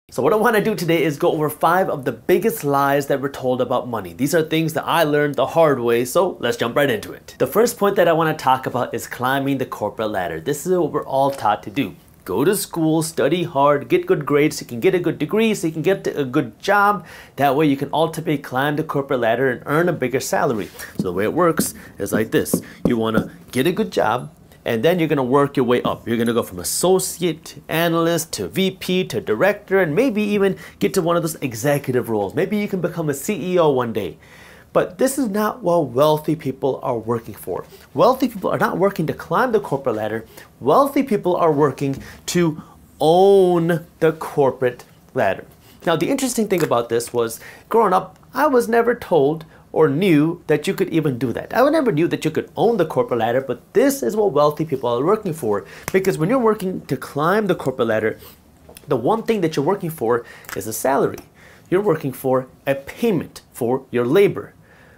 So what I want to do today is go over 5 of the biggest lies that we're told about money. These are things that I learned the hard way, so let's jump right into it. The first point that I want to talk about is climbing the corporate ladder. This is what we're all taught to do. Go to school, study hard, get good grades so you can get a good degree, so you can get a good job. That way you can ultimately climb the corporate ladder and earn a bigger salary. So the way it works is like this. You want to get a good job, and then you're going to work your way up. You're going to go from associate, analyst, to VP, to director, and maybe even get to one of those executive roles. Maybe you can become a CEO one day. But this is not what wealthy people are working for. Wealthy people are not working to climb the corporate ladder. Wealthy people are working to own the corporate ladder. Now, the interesting thing about this was, growing up, I was never told or knew that you could even do that. I never knew that you could own the corporate ladder, but this is what wealthy people are working for. Because when you're working to climb the corporate ladder, the one thing that you're working for is a salary. You're working for a payment for your labor.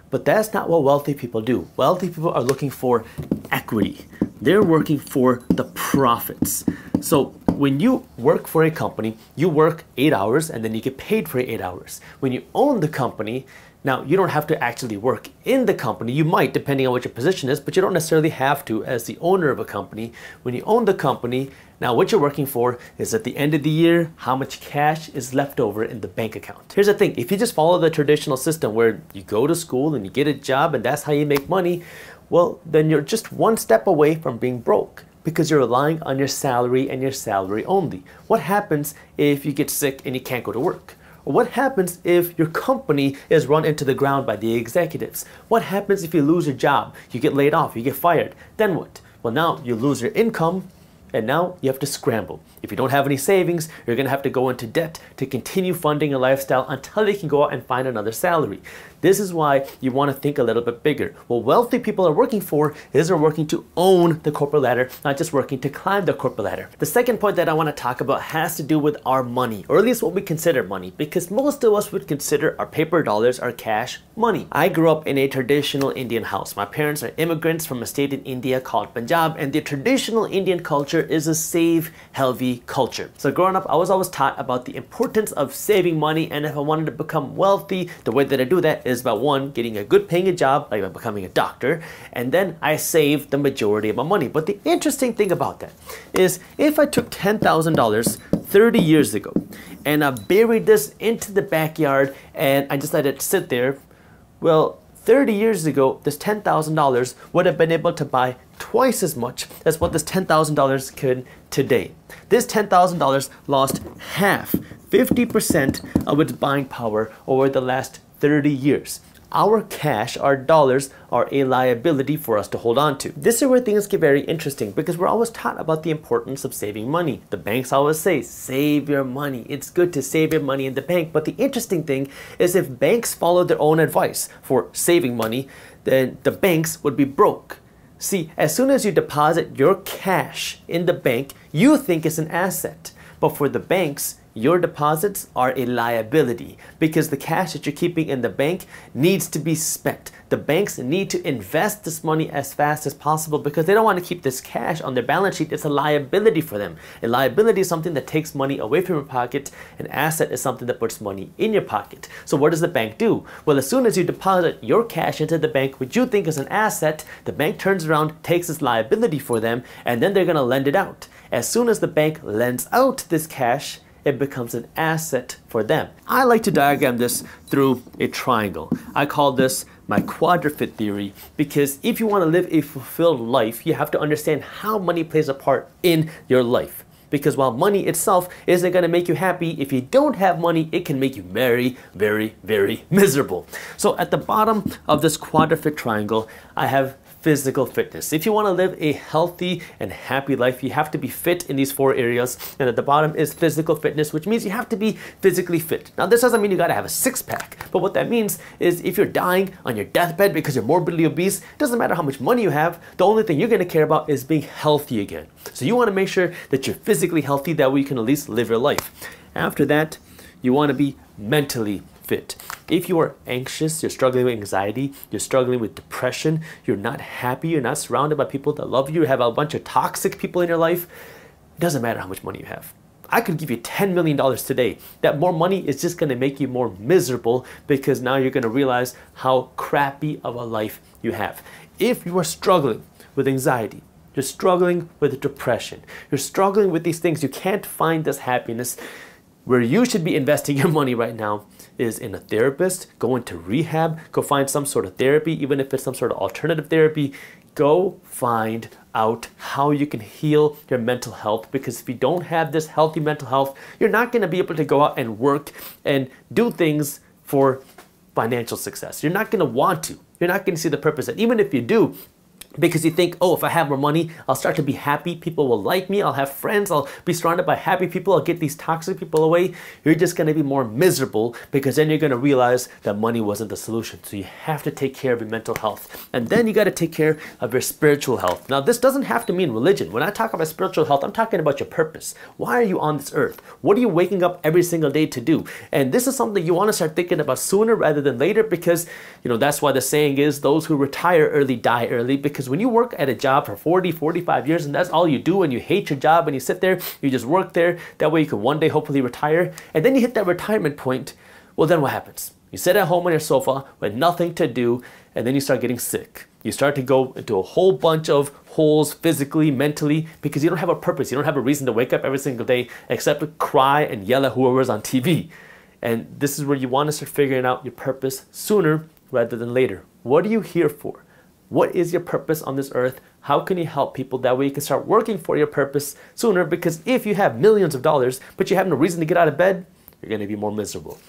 But that's not what wealthy people do. Wealthy people are looking for equity. They're working for the profits. So when you work for a company, you work 8 hours and then you get paid for 8 hours. When you own the company, now, you don't have to actually work in the company. You might, depending on what your position is, but you don't necessarily have to as the owner of a company. When you own the company, now what you're working for is at the end of the year, how much cash is left over in the bank account. Here's the thing, if you just follow the traditional system where you go to school and you get a job and that's how you make money, well, then you're just one step away from being broke, because you're relying on your salary and your salary only. What happens if you get sick and you can't go to work? What happens if your company is run into the ground by the executives? What happens if you lose your job? You get laid off, you get fired. Then what? Well, now you lose your income and now you have to scramble. If you don't have any savings, you're going to have to go into debt to continue funding a lifestyle until you can go out and find another salary. This is why you want to think a little bit bigger. What wealthy people are working for is they're working to own the corporate ladder, not just working to climb the corporate ladder. The second point that I want to talk about has to do with our money, or at least what we consider money, because most of us would consider our paper dollars, our cash, money. I grew up in a traditional Indian house. My parents are immigrants from a state in India called Punjab, and the traditional Indian culture is a save healthy culture. So growing up, I was always taught about the importance of saving money, and if I wanted to become wealthy, the way that I do that is by one, getting a good paying job, like by becoming a doctor, and then I saved the majority of my money. But the interesting thing about that is, if I took $10,000 30 years ago and I buried this into the backyard and I just let it sit there, well, 30 years ago, this $10,000 would have been able to buy twice as much as what this $10,000 could today. This $10,000 lost half, 50% of its buying power over the last 30 years. Our cash, our dollars, are a liability for us to hold on to. This is where things get very interesting, because we're always taught about the importance of saving money. The banks always say, save your money. It's good to save your money in the bank. But the interesting thing is, if banks followed their own advice for saving money, then the banks would be broke. See, as soon as you deposit your cash in the bank, you think it's an asset. But for the banks, your deposits are a liability, because the cash that you're keeping in the bank needs to be spent. The banks need to invest this money as fast as possible because they don't want to keep this cash on their balance sheet. It's a liability for them. A liability is something that takes money away from your pocket. An asset is something that puts money in your pocket. So what does the bank do? Well, as soon as you deposit your cash into the bank, which you think is an asset, the bank turns around, takes this liability for them, and then they're going to lend it out. As soon as the bank lends out this cash, it becomes an asset for them. I like to diagram this through a triangle. I call this my quadruped theory, because if you want to live a fulfilled life, you have to understand how money plays a part in your life. Because while money itself isn't going to make you happy, if you don't have money, it can make you very, very, very miserable. So at the bottom of this quadruped triangle, I have physical fitness. If you want to live a healthy and happy life, you have to be fit in these 4 areas. And at the bottom is physical fitness, which means you have to be physically fit. Now, this doesn't mean you got to have a six-pack, but what that means is, if you're dying on your deathbed because you're morbidly obese, it doesn't matter how much money you have. The only thing you're going to care about is being healthy again. So you want to make sure that you're physically healthy, that way you can at least live your life. After that, you want to be mentally fit. If you are anxious, you're struggling with anxiety, you're struggling with depression, you're not happy, you're not surrounded by people that love you, you have a bunch of toxic people in your life, it doesn't matter how much money you have. I could give you $10 million today. That more money is just gonna make you more miserable because now you're gonna realize how crappy of a life you have. If you are struggling with anxiety, you're struggling with depression, you're struggling with these things, you can't find this happiness, where you should be investing your money right now is in a therapist. Go into rehab, go find some sort of therapy, even if it's some sort of alternative therapy. Go find out how you can heal your mental health, because if you don't have this healthy mental health, you're not going to be able to go out and work and do things for financial success. You're not going to want to. You're not going to see the purpose. And even if you do, because you think, oh, if I have more money, I'll start to be happy, people will like me, I'll have friends, I'll be surrounded by happy people, I'll get these toxic people away. You're just going to be more miserable, because then you're going to realize that money wasn't the solution. So you have to take care of your mental health. And then you got to take care of your spiritual health. Now, this doesn't have to mean religion. When I talk about spiritual health, I'm talking about your purpose. Why are you on this earth? What are you waking up every single day to do? And this is something you want to start thinking about sooner rather than later, because, that's why the saying is, those who retire early die early. Because when you work at a job for 40, 45 years and that's all you do, and you hate your job and you sit there, you just work there, that way you can one day hopefully retire, and then you hit that retirement point, well, then what happens? You sit at home on your sofa with nothing to do, and then you start getting sick. You start to go into a whole bunch of holes physically, mentally, because you don't have a purpose. You don't have a reason to wake up every single day except to cry and yell at whoever's on TV. And this is where you want to start figuring out your purpose sooner rather than later. What are you here for? What is your purpose on this earth? How can you help people? That way you can start working for your purpose sooner, because if you have millions of dollars, but you have no reason to get out of bed, you're going to be more miserable.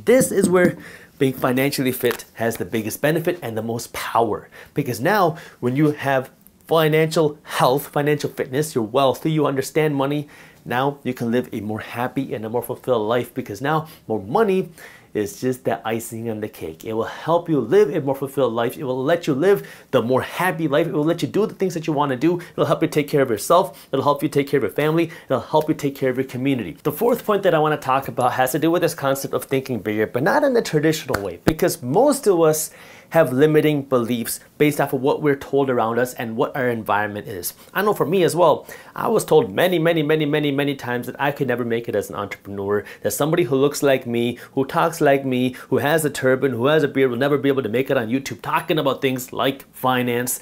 This is where being financially fit has the biggest benefit and the most power, because now when you have financial health, financial fitness, you're wealthy, you understand money, now you can live a more happy and a more fulfilled life, because now more money is just the icing on the cake. It will help you live a more fulfilled life. It will let you live the more happy life. It will let you do the things that you want to do. It'll help you take care of yourself. It'll help you take care of your family. It'll help you take care of your community. The fourth point that I want to talk about has to do with this concept of thinking bigger, but not in the traditional way, because most of us have limiting beliefs based off of what we're told around us and what our environment is. I know for me as well, I was told many times that I could never make it as an entrepreneur, that somebody who looks like me, who talks like me, who has a turban, who has a beard will never be able to make it on YouTube talking about things like finance.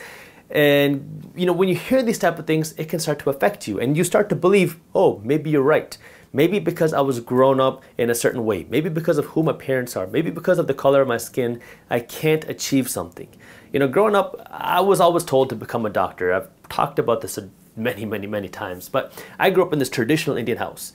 And when you hear these type of things, it can start to affect you, and you start to believe, oh, maybe you're right. Maybe because I was grown up in a certain way, maybe because of who my parents are, maybe because of the color of my skin, I can't achieve something. Growing up, I was always told to become a doctor. I've talked about this many times, but I grew up in this traditional Indian house.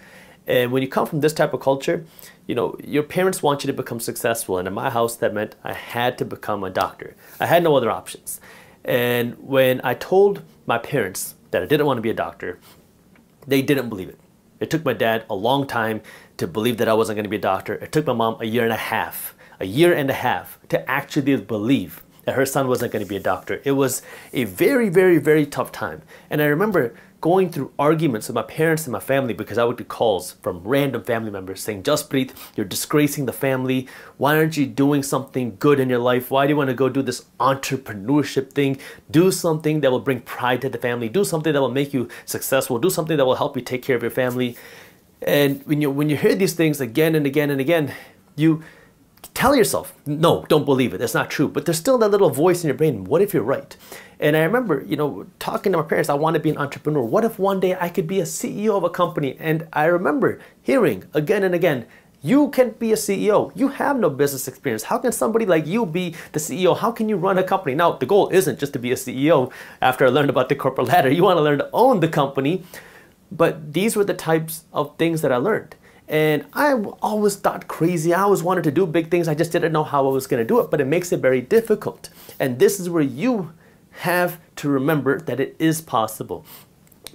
And when you come from this type of culture, your parents want you to become successful. And in my house, that meant I had to become a doctor. I had no other options. And when I told my parents that I didn't want to be a doctor, they didn't believe it. It took my dad a long time to believe that I wasn't going to be a doctor. It took my mom a year and a half to actually believe that her son wasn't going to be a doctor. It was a very tough time. And I remember going through arguments with my parents and my family, because I would get calls from random family members saying, Jaspreet, you're disgracing the family. Why aren't you doing something good in your life? Why do you want to go do this entrepreneurship thing? Do something that will bring pride to the family. Do something that will make you successful. Do something that will help you take care of your family. And when you hear these things again and again, you tell yourself, no, don't believe it. That's not true. But there's still that little voice in your brain. What if you're right? And I remember, talking to my parents, I want to be an entrepreneur. What if one day I could be a CEO of a company? And I remember hearing again and again, you can't be a CEO. You have no business experience. How can somebody like you be the CEO? How can you run a company? Now, the goal isn't just to be a CEO. After I learned about the corporate ladder, you want to learn to own the company. But these were the types of things that I learned. And I always thought crazy. I always wanted to do big things. I just didn't know how I was going to do it, but it makes it very difficult. And this is where you have to remember that it is possible,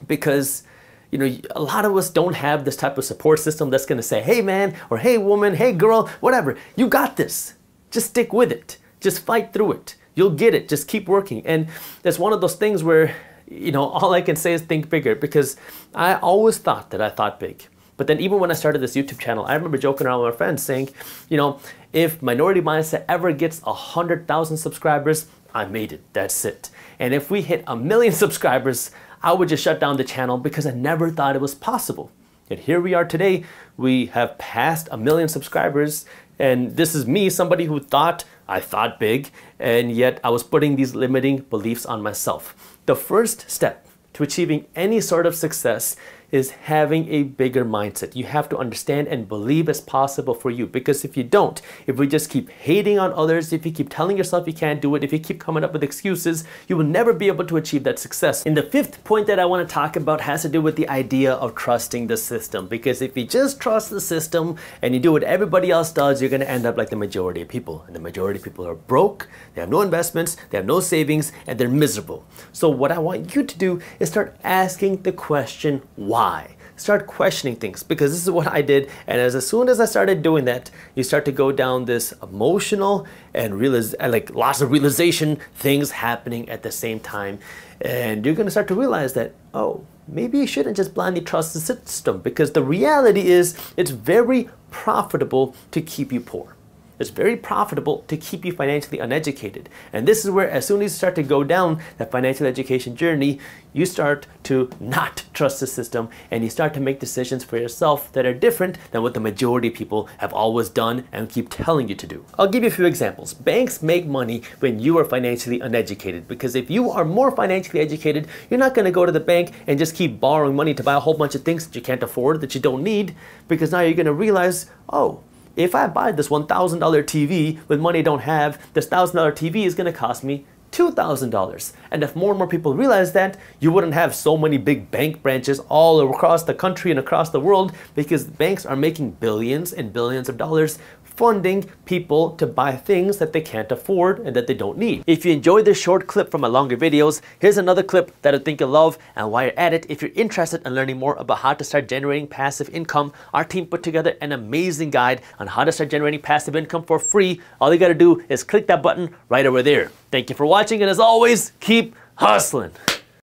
because a lot of us don't have this type of support system that's going to say, hey man, or hey woman, hey girl, whatever, you got this. Just stick with it. Just fight through it. You'll get it. Just keep working. And it's one of those things where, all I can say is think bigger, because I always thought that I thought big. But then even when I started this YouTube channel, I remember joking around with my friends saying, if Minority Mindset ever gets 100,000 subscribers, I made it. That's it. And if we hit 1 million subscribers, I would just shut down the channel, because I never thought it was possible. And here we are today. We have passed 1 million subscribers. And this is me, somebody who I thought big, and yet I was putting these limiting beliefs on myself. The first step to achieving any sort of success is having a bigger mindset. You have to understand and believe it's possible for you, because if you don't, if we just keep hating on others, if you keep telling yourself you can't do it, if you keep coming up with excuses, you will never be able to achieve that success. And the fifth point that I want to talk about has to do with the idea of trusting the system, because if you just trust the system and you do what everybody else does, you're going to end up like the majority of people. And the majority of people are broke, they have no investments, they have no savings, and they're miserable. So what I want you to do is start asking the question, why? Start questioning things, because this is what I did. And as soon as I started doing that, you start to go down this emotional and like lots of realization things happening at the same time. And you're going to start to realize that, oh, maybe you shouldn't just blindly trust the system, because the reality is it's very profitable to keep you poor. It's very profitable to keep you financially uneducated. And this is where, as soon as you start to go down that financial education journey, you start to not trust the system, and you start to make decisions for yourself that are different than what the majority of people have always done and keep telling you to do. I'll give you a few examples. Banks make money when you are financially uneducated, because if you are more financially educated, you're not going to go to the bank and just keep borrowing money to buy a whole bunch of things that you can't afford, that you don't need, because now you're going to realize, oh, if I buy this $1,000 TV with money I don't have, this $1,000 TV is going to cost me $2,000. And if more and more people realize that, you wouldn't have so many big bank branches all across the country and across the world, because banks are making billions and billions of dollars funding people to buy things that they can't afford and that they don't need. If you enjoyed this short clip from my longer videos, here's another clip that I think you'll love. And while you're at it, if you're interested in learning more about how to start generating passive income, our team put together an amazing guide on how to start generating passive income for free. All you gotta do is click that button right over there. Thank you for watching, and as always, keep hustling.